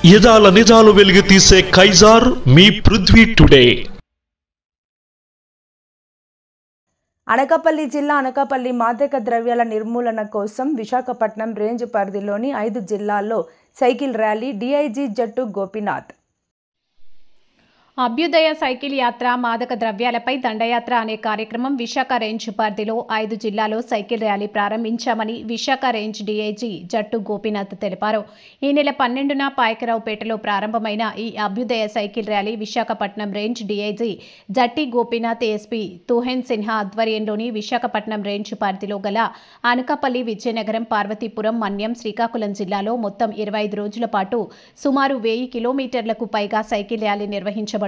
యదాల నిజాలు వెలుగు తీసే కైజార్ మీ పృథ్వీ టుడే. అనకాపల్లి జిల్లా అనకాపల్లి మాదక ద్రవ్యాల నిర్మూలన కోసం విశాఖపట్నం రేంజ్ పరిధిలోని 5 జిల్లాల్లో cycle rally. DIG Jatti Gopinath. అభ్యుదయ సైకిల్ యాత్ర మాదక ద్రవ్యాలపై దండయాత్ర అనే కార్యక్రమం విశాఖ రేంజ్ పరిధిలో 5 జిల్లాలో సైకిల్ ర్యాలీ ప్రారంభించామని విశాఖ రేంజ్ డీఐజీ జట్టు గోపీనాథ్ తెలిపారు. ఈ నెల 12న పాయకరావుపేటలో ప్రారంభమైన ఈ అభ్యుదయ cycle rally Visakhapatnam range DIG Jatti Gopinath, SP Tuhin Sinha ఆధ్వర్యంలోని విశాఖపట్నం రేంజ్ పరిధిలో గల అనకాపల్లి, విజయనగరం, పార్వతీపురం, మన్యం, శ్రీకాకుళం జిల్లాలో మొత్తం 25 రోజుల పాటు సుమారు 1000 కిలోమీటర్లకు పైగా సైకిల్ ర్యాలీ నిర్వహించబడుతుంది.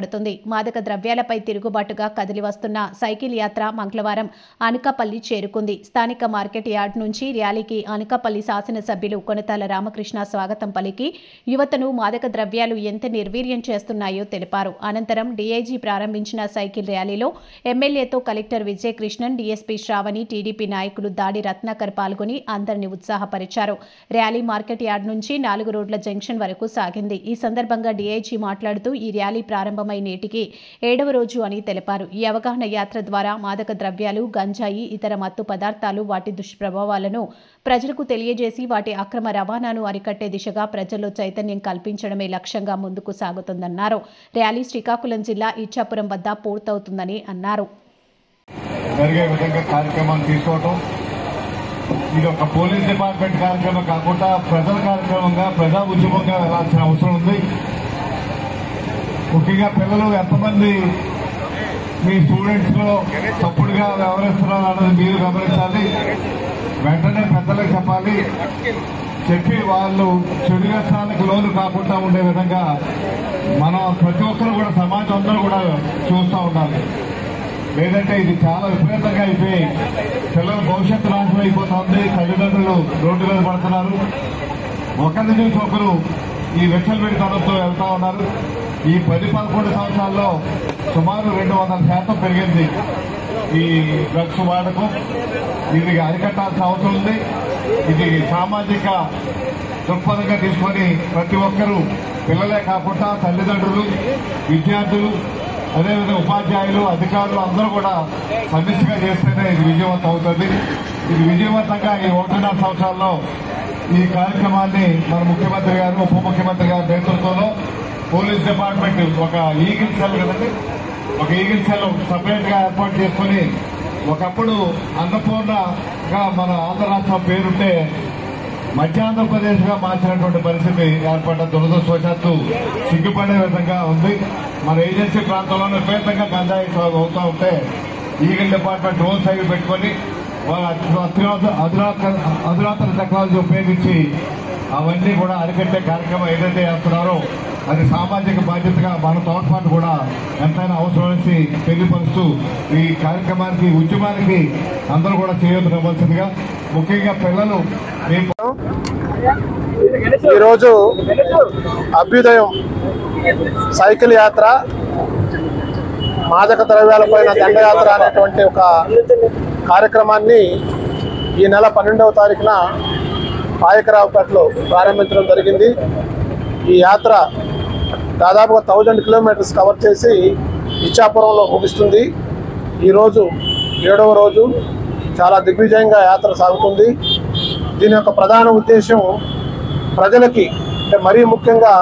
మాదక ద్రవ్యాలపై తిరుగుబాటుగా కదిలి వస్తున్న సైకిల్ యాత్ర మంగళవారం అనకాపల్లి చేరుకుంది. స్థానిక మార్కెట్ యార్డ్ నుంచి ర్యాలీకి అనకాపల్లి శాసనసభ్యులు కొనతాల రామకృష్ణ స్వాగతం పలికి యువతను మాదక ద్రవ్యాలు ఎంత నిర్వీర్యం చేస్తున్నాయో తెలిపారు. అనంతరం డీఐజీ ప్రారంభించిన సైకిల్ ర్యాలీలో ఎమ్మెల్యేతో collector Vijayakrishnan, DSP Sravani, TDP నాయకులు దాడి రత్నాకర్ పాల్గొని అందరినీ ఉత్సాహపరిచారు. ర్యాలీ మార్కెట్ యార్డ్ నుంచి 4 రోడ్ల జంక్షన్ వరకు సాగింది. ఈ సందర్భంగా డీఐజీ మాట్లాడుతూ ఈ ర్యాలీ ప్రారంభమై నేటికి 7వ రోజు అని తెలిపారు. ఈ అవగాహన యాత్ర ద్వారా మాదక ద్రవ్యాలు, గంజాయి, ఇతర మత్తు పదార్థాలు, వాటి దుష్ప్రభావాలను ప్రజలకు తెలియజేసి వాటి అక్రమ రవాణాను అరికట్టే దిశగా ప్రజల్లో చైతన్యం కల్పించడమే లక్ష్యంగా ముందుకు సాగుతుందన్నారు. ర్యాలీ శ్రీకాకుళం జిల్లా ఇచ్చాపురం వద్ద పూర్తవుతుందని అన్నారు. ఇది ఒక పోలీస్ డిపార్ట్మెంట్ కార్యక్రమం కాకుండా ప్రజల కార్యక్రమంగా, ప్రజా ఉద్యమంగా వెళ్లాల్సిన అవసరం ఉంది. ముఖ్యంగా పిల్లలు ఎంతమంది మీ స్టూడెంట్స్ లో తప్పుడుగా వ్యవహరిస్తున్నారు అన్నది మీరు గమనించాలి. వెంటనే పెద్దలకు చెప్పాలి. చెప్పి వాళ్ళు చెడు వ్యసనాలకు లోను కాకుండా ఉండే విధంగా మనం ప్రతి ఒక్కరు కూడా, సమాజం అందరూ కూడా చూస్తూ ఉండాలి. లేదంటే ఇది చాలా విపరీతంగా అయిపోయి పిల్లల భవిష్యత్తు నాశనం అయిపోతుంది. తల్లిదండ్రులు రోడ్డు మీద పడుతున్నారు. ఒకరిని చూసి ఒకరు ఈ విచ్చలవిడితనంతో వెళ్తా ఉన్నారు. ఈ 10-11 సంవత్సరాల్లో సుమారు 200% పెరిగింది ఈ డ్రగ్స్ వాడకం. ఇది అరికట్టాల్సిన అవసరం ఉంది. ఇది సామాజిక దృక్పథంగా తీసుకొని ప్రతి ఒక్కరూ, పిల్లలే కాకుండా తల్లిదండ్రులు, విద్యార్థులు, అదేవిధంగా ఉపాధ్యాయులు, అధికారులు అందరూ కూడా సమిష్టిగా చేస్తేనే ఇది విజయవంతం అవుతుంది. ఇది విజయవంతంగా ఈ 1.5 సంవత్సరాల్లో ఈ కార్యక్రమాన్ని మన ముఖ్యమంత్రి గారు, ఉప ముఖ్యమంత్రి గారి నేతృత్వంలో పోలీస్ డిపార్ట్మెంట్ ఒక ఈగిల్ సెల్ కదండి, ఒక ఈగిల్ సెల్ సపరేట్ గా ఏర్పాటు చేసుకుని, ఒకప్పుడు అన్నపూర్ణగా మన ఆంధ్ర రాష్ట్రం పేరుంటే మధ్యాంధ్రప్రదేశ్ గా మార్చినటువంటి పరిస్థితి ఏర్పడ్డ దురదృష్టవశాత్తు సిగ్గుపడే విధంగా ఉంది. మన ఏజెన్సీ ప్రాంతంలోనే విపరీతంగా గంజాయి సాగు అవుతూ ఉంటే ఈగిల్ డిపార్ట్మెంట్ డ్రోన్ సైడ్ పెట్టుకుని అధునాతన టెక్నాలజీ ఉపయోగించి అవన్నీ కూడా అరికట్టే కార్యక్రమం ఏదైతే చేస్తున్నారో అది సామాజిక బాధ్యతగా మన తోడ్పాటు కూడా ఎంతైనా అవసరమని తెలియపరుస్తూ ఈ కార్యక్రమానికి, ఉద్యమానికి అందరూ కూడా చేయవలసిందిగా, ముఖ్యంగా పిల్లలు. ఈరోజు అభ్యుదయం సైకిల్ యాత్ర, మాదక ద్రవ్యాలపైన దండయాత్ర అనేటువంటి ఒక కార్యక్రమాన్ని ఈ నెల 12వ తారీఖున పాయకరావుపేటలో ప్రారంభించడం జరిగింది. ఈ యాత్ర దాదాపుగా 1000 కిలోమీటర్స్ కవర్ చేసి ఇచ్చాపురంలో ముగుస్తుంది. ఈరోజు 7వ రోజు. చాలా దిగ్విజయంగా యాత్ర సాగుతుంది. దీని యొక్క ప్రధాన ఉద్దేశం ప్రజలకి, అంటే మరీ ముఖ్యంగా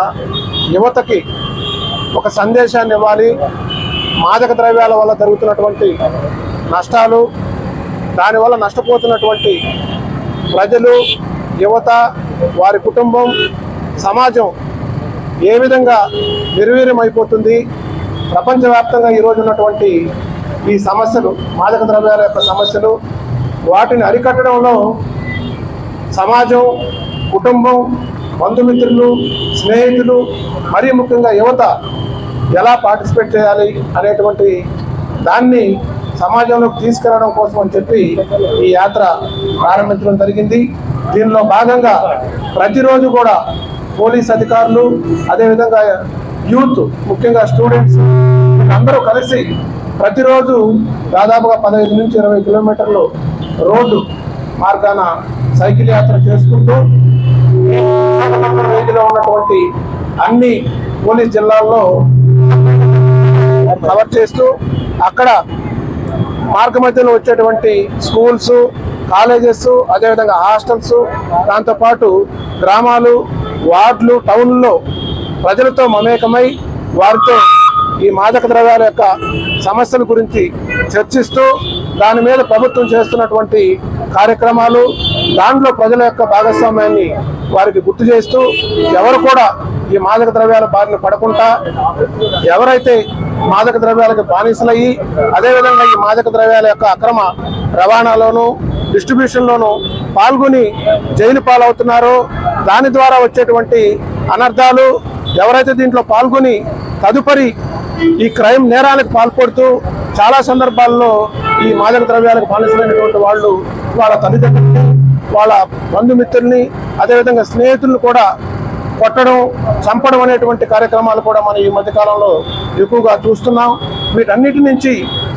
యువతకి ఒక సందేశాన్ని ఇవ్వాలి. మాదక ద్రవ్యాల వల్ల జరుగుతున్నటువంటి నష్టాలు, దానివల్ల నష్టపోతున్నటువంటి ప్రజలు, యువత, వారి కుటుంబం, సమాజం ఏ విధంగా నిర్వీర్యం అయిపోతుంది, ప్రపంచవ్యాప్తంగా ఈరోజు ఉన్నటువంటి ఈ సమస్యలు, మాదక ద్రవ్యాల యొక్క సమస్యలు, వాటిని అరికట్టడంలో సమాజం, కుటుంబం, బంధుమిత్రులు, స్నేహితులు, మరీ ముఖ్యంగా యువత ఎలా పార్టిసిపేట్ చేయాలి అనేటువంటి దాన్ని సమాజంలోకి తీసుకెళ్లడం కోసం అని చెప్పి ఈ యాత్ర ప్రారంభించడం జరిగింది. దీనిలో భాగంగా ప్రతిరోజు కూడా పోలీస్ అధికారులు, అదేవిధంగా యూత్, ముఖ్యంగా స్టూడెంట్స్ అందరూ కలిసి ప్రతిరోజు దాదాపుగా 15 నుంచి 20 కిలోమీటర్లు రోడ్డు మార్గాన సైకిల్ యాత్ర చేసుకుంటూ రేంజ్లో ఉన్నటువంటి అన్ని పోలీస్ జిల్లాల్లో కవర్ చేస్తూ అక్కడ మార్గ మధ్యలో వచ్చేటువంటి స్కూల్స్, కాలేజెస్, అదేవిధంగా హాస్టల్స్, దాంతోపాటు గ్రామాలు, వార్డులు, టౌన్లో ప్రజలతో మమేకమై వారితో ఈ మాదక ద్రవ్యాల యొక్క సమస్యల గురించి చర్చిస్తూ దాని మీద ప్రభుత్వం చేస్తున్నటువంటి కార్యక్రమాలు, దాంట్లో ప్రజల యొక్క భాగస్వామ్యాన్ని వారికి గుర్తు చేస్తూ ఎవరు కూడా ఈ మాదక ద్రవ్యాల బారిన పడకుండా ఎవరైతే మాదక ద్రవ్యాలకు బానిసలయ్యి అదేవిధంగా ఈ మాదక ద్రవ్యాల యొక్క అక్రమ రవాణాలోను డిస్ట్రిబ్యూషన్లోను పాల్గొని జైలు పాలవుతున్నారో దాని ద్వారా వచ్చేటువంటి అనర్థాలు, ఎవరైతే దీంట్లో పాల్గొని తదుపరి ఈ క్రైమ్ నేరాలకు పాల్పడుతూ చాలా సందర్భాల్లో ఈ మాదక ద్రవ్యాలకు బానిసలైనటువంటి వాళ్ళు వాళ్ళ తల్లిదండ్రుల్ని, వాళ్ళ బంధుమిత్రుల్ని, అదేవిధంగా స్నేహితులను కూడా కొట్టడం, చంపడం అనేటువంటి కార్యక్రమాలు కూడా మనం ఈ మధ్యకాలంలో ఎక్కువగా చూస్తున్నాం. వీటన్నిటి నుంచి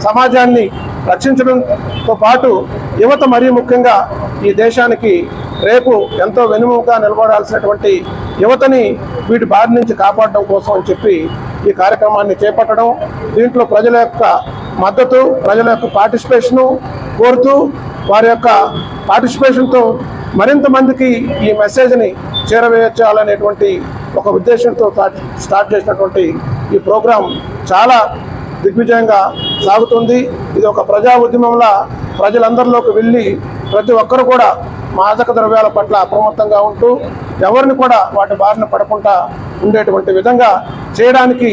సమాజాన్ని రక్షించడంతో పాటు యువత మరీ ముఖ్యంగా ఈ దేశానికి రేపు ఎంతో వెనుముగా నిలబడాల్సినటువంటి యువతని వీటి బారి నుంచి కాపాడడం కోసం అని చెప్పి ఈ కార్యక్రమాన్ని చేపట్టడం, దీంట్లో ప్రజల యొక్క మద్దతు, ప్రజల యొక్క పార్టిసిపేషను కోరుతూ వారి యొక్క పార్టిసిపేషన్తో మరింత మందికి ఈ మెసేజ్ని చేరవేయాలనేటువంటి ఒక ఉద్దేశంతో స్టార్ట్ చేసినటువంటి ఈ ప్రోగ్రాం చాలా దిగ్విజయంగా సాగుతుంది. ఇది ఒక ప్రజా ఉద్యమంలా ప్రజలందరిలోకి వెళ్ళి ప్రతి ఒక్కరు కూడా మాదక ద్రవ్యాల పట్ల అప్రమత్తంగా ఉంటూ ఎవరిని కూడా వాటి బారిన పడకుండా ఉండేటువంటి విధంగా చేయడానికి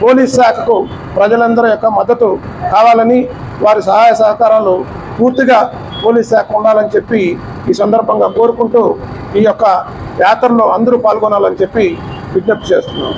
పోలీస్ శాఖకు ప్రజలందరి యొక్క మద్దతు కావాలని, వారి సహాయ సహకారాలు పూర్తిగా పోలీస్ శాఖ ఉండాలని చెప్పి ఈ సందర్భంగా కోరుకుంటూ ఈ యొక్క యాత్రలో అందరూ పాల్గొనాలని చెప్పి విజ్ఞప్తి చేస్తున్నాం.